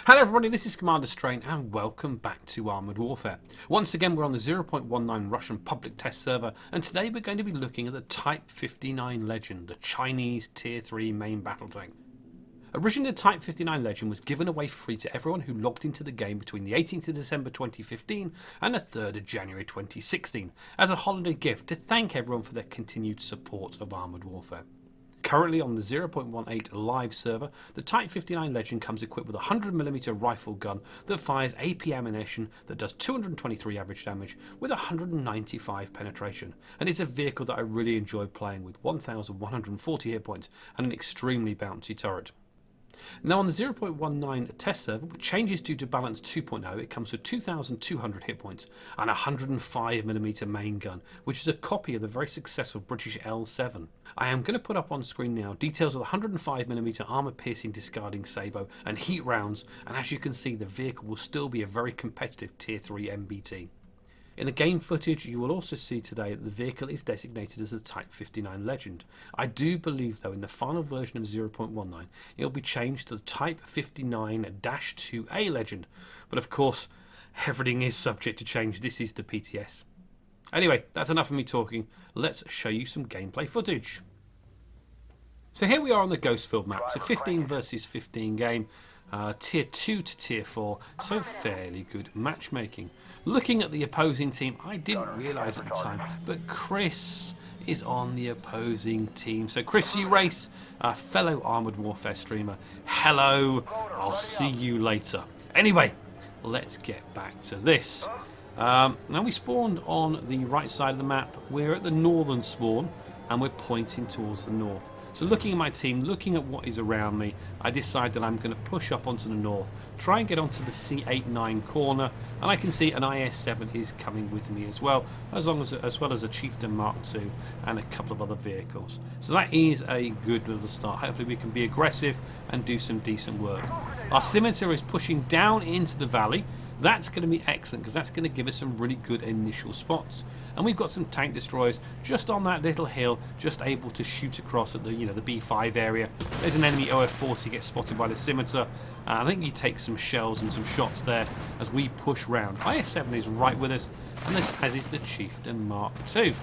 Hello everybody, this is Commander Strain and welcome back to Armoured Warfare. Once again we're on the 0.19 Russian public test server, and today we're going to be looking at the Type 59 Legend, the Chinese Tier 3 main battle tank. Originally the Type 59 Legend was given away free to everyone who logged into the game between the 18th of December 2015 and the 3rd of January 2016 as a holiday gift to thank everyone for their continued support of Armoured Warfare. Currently on the 0.18 live server, the Type 59 Legend comes equipped with a 100mm rifle gun that fires AP ammunition that does 223 average damage with 195 penetration, and it's a vehicle that I really enjoy playing with 1140 hit points and an extremely bouncy turret. Now on the 0.19 test server, which changes due to balance 2.0, it comes with 2,200 hit points and a 105mm main gun, which is a copy of the very successful British L7. I am going to put up on screen now details of the 105mm armour-piercing discarding sabot and heat rounds, and as you can see the vehicle will still be a very competitive Tier 3 MBT. In the game footage you will also see today that the vehicle is designated as the Type 59 Legend. I do believe though in the final version of 0.19 it will be changed to the Type 59-2A Legend, but of course everything is subject to change. This is the PTS. Anyway, that's enough of me talking, let's show you some gameplay footage. So here we are on the Ghostfield map. It's a 15 versus 15 game, Tier 2 to Tier 4, so fairly good matchmaking. Looking at the opposing team, I didn't realise at the time, but Chris is on the opposing team. So Chris U-Race, a fellow Armoured Warfare streamer, hello, I'll see you later. Anyway, let's get back to this. Now we spawned on the right side of the map. We're at the northern spawn and we're pointing towards the north. So looking at my team, looking at what is around me, I decide that I'm going to push up onto the north, try and get onto the C89 corner, and I can see an IS-7 is coming with me as well as well as a Chieftain Mark II and a couple of other vehicles. So that is a good little start. Hopefully we can be aggressive and do some decent work. Our scimitar is pushing down into the valley. That's going to be excellent because that's going to give us some really good initial spots. And we've got some tank destroyers just on that little hill, just able to shoot across at the the B5 area. There's an enemy OF-40 gets spotted by the scimitar. I think he takes some shells and some shots there as we push round. IS-7 is right with us, and this as is the Chieftain Mark II.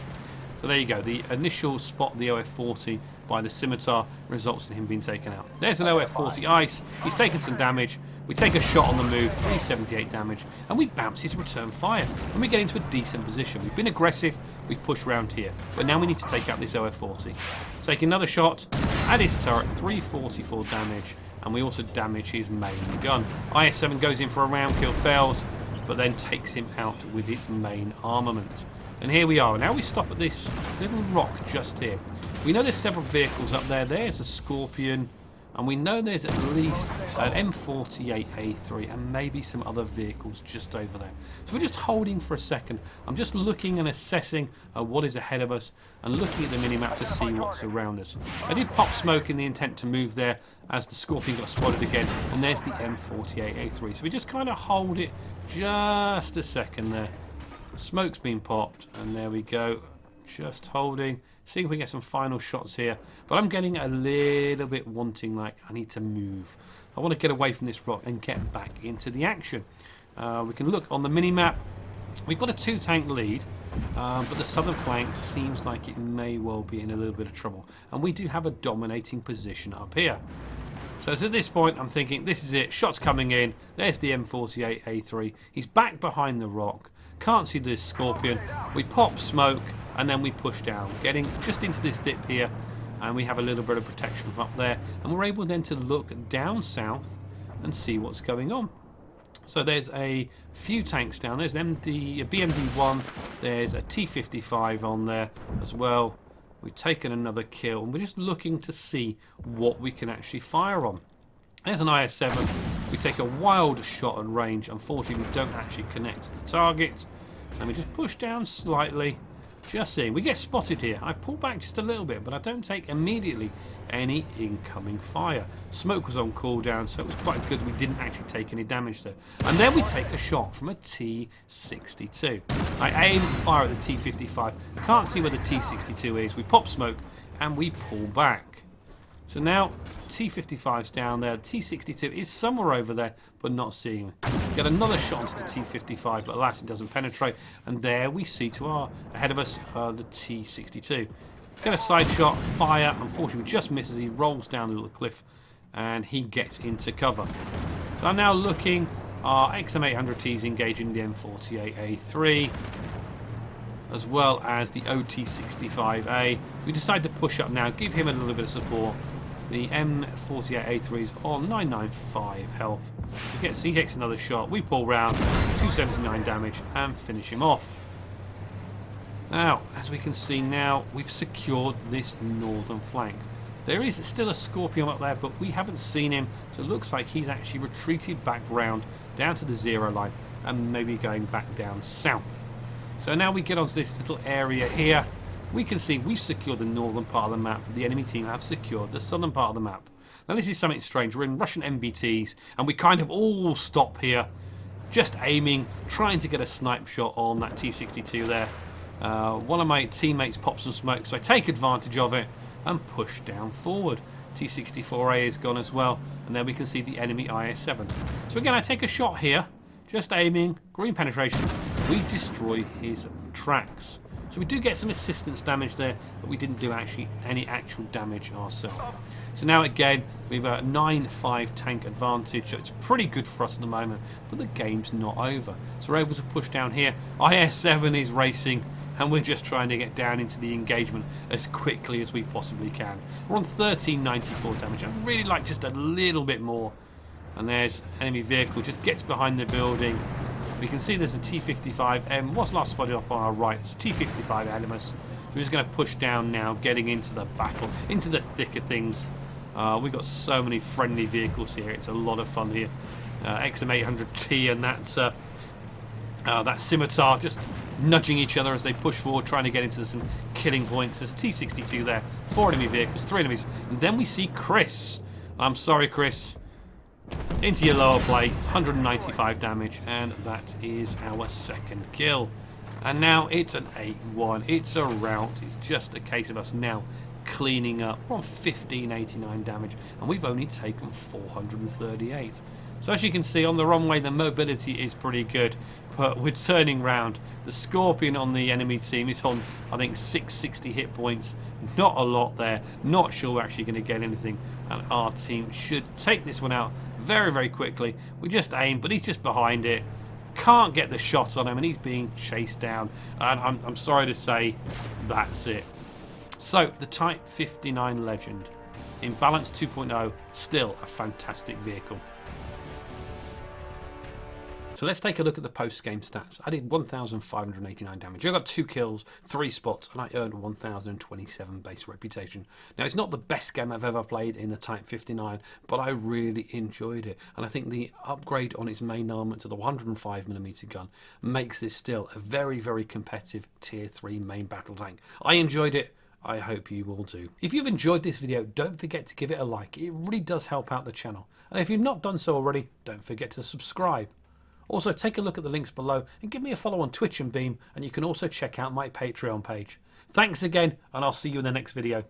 So there you go. The initial spot, the OF-40 by the scimitar, results in him being taken out. There's an OF-40 ice. He's taken some damage. We take a shot on the move, 378 damage, and we bounce his return fire. And we get into a decent position. We've been aggressive, we've pushed round here. But now we need to take out this OF-40. Take another shot at his turret, 344 damage, and we also damage his main gun. IS-7 goes in for a round kill, fails, but then takes him out with its main armament. And here we are. Now we stop at this little rock just here. We know there's several vehicles up there. There's a Scorpion. And we know there's at least an M48A3 and maybe some other vehicles just over there. So we're just holding for a second. I'm just looking and assessing what is ahead of us and looking at the minimap to see what's around us. I did pop smoke in the intent to move there as the Scorpion got spotted again. And there's the M48A3. So we just kind of hold it just a second there. Smoke's been popped and there we go. Just holding. See if we get some final shots here. But I'm getting a little bit wanting, like I need to move. I want to get away from this rock and get back into the action. We can look on the mini-map. We've got a 2-tank lead, but the southern flank seems like it may well be in a little bit of trouble. And we do have a dominating position up here. So at this point, I'm thinking, this is it. Shots coming in. There's the M48A3. He's back behind the rock. Can't see this Scorpion. We pop smoke. And then we push down, getting just into this dip here, and we have a little bit of protection from up there, and we're able then to look down south and see what's going on. So there's a few tanks down. There's a BMD-1, there's a T-55 on there as well. We've taken another kill, and we're just looking to see what we can actually fire on. There's an IS-7. We take a wild shot at range. Unfortunately, we don't actually connect the target, and we just push down slightly. Just seeing, we get spotted here. I pull back just a little bit, but I don't take immediately any incoming fire. Smoke was on cooldown, so it was quite good we didn't actually take any damage there. And then we take a shot from a T-62. I aim and fire at the T-55. Can't see where the T-62 is. We pop smoke and we pull back. So now T-55's down there. The T-62 is somewhere over there, but not seeing him. Get another shot onto the T-55, but alas, it doesn't penetrate. And there we see to our ahead of us the T-62. Get a side shot, fire. Unfortunately, just misses. He rolls down the little cliff, and he gets into cover. So I'm now looking. Our XM800Ts engaging the M48A3, as well as the OT65A. We decide to push up now, give him a little bit of support. The M48A3 is on 995 health. He gets another shot. We pull round, 279 damage, and finish him off. Now, as we can see now, we've secured this northern flank. There is still a Scorpion up there, but we haven't seen him, so it looks like he's actually retreated back round, down to the 0 line, and maybe going back down south. So now we get onto this little area here. We can see we've secured the northern part of the map. The enemy team have secured the southern part of the map. Now this is something strange. We're in Russian MBTs, and we kind of all stop here, just aiming, trying to get a snipe shot on that T-62 there. One of my teammates pops some smoke, so I take advantage of it and push down forward. T-64A is gone as well, and then we can see the enemy IS-7. So again, I take a shot here, just aiming, green penetration. We destroy his tracks. So we do get some assistance damage there, but we didn't do any actual damage ourselves. So now again, we've a 9-5 tank advantage, so it's pretty good for us at the moment, but the game's not over. So we're able to push down here. IS-7 is racing, and we're just trying to get down into the engagement as quickly as we possibly can. We're on 1394 damage. I'd really like just a little bit more. And there's enemy vehicle, just gets behind the building. We can see there's a T-55M. What's last spotted up on our right? It's T-55 ahead of us. So we're just going to push down now, getting into the battle, into the thick of things. We've got so many friendly vehicles here. It's a lot of fun here. XM800T and that Scimitar just nudging each other as they push forward, trying to get into some killing points. There's a T-62 there, 4 enemy vehicles, 3 enemies, and then we see Chris. I'm sorry, Chris. Into your lower plate, 195 damage, and that is our second kill. And now it's an 8-1. It's a rout. It's just a case of us now cleaning up. We're on 1589 damage, and we've only taken 438. So as you can see on the runway, the mobility is pretty good, but we're turning round. The Scorpion on the enemy team is on, I think, 660 hit points. Not a lot there. Not sure we're actually going to get anything, and our team should take this one out very, very quickly. We just aim, but he's just behind it. Can't get the shot on him, and he's being chased down. And I'm sorry to say, that's it. So, the Type 59 Legend in Balance 2.0, still a fantastic vehicle. So let's take a look at the post-game stats. I did 1,589 damage. I got 2 kills, 3 spots, and I earned 1,027 base reputation. Now, it's not the best game I've ever played in the Type 59, but I really enjoyed it. And I think the upgrade on its main armament to the 105mm gun makes this still a very, very competitive Tier 3 main battle tank. I enjoyed it. I hope you will too. If you've enjoyed this video, don't forget to give it a like. It really does help out the channel. And if you've not done so already, don't forget to subscribe. Also, take a look at the links below and give me a follow on Twitch and Beam, and you can also check out my Patreon page. Thanks again, and I'll see you in the next video.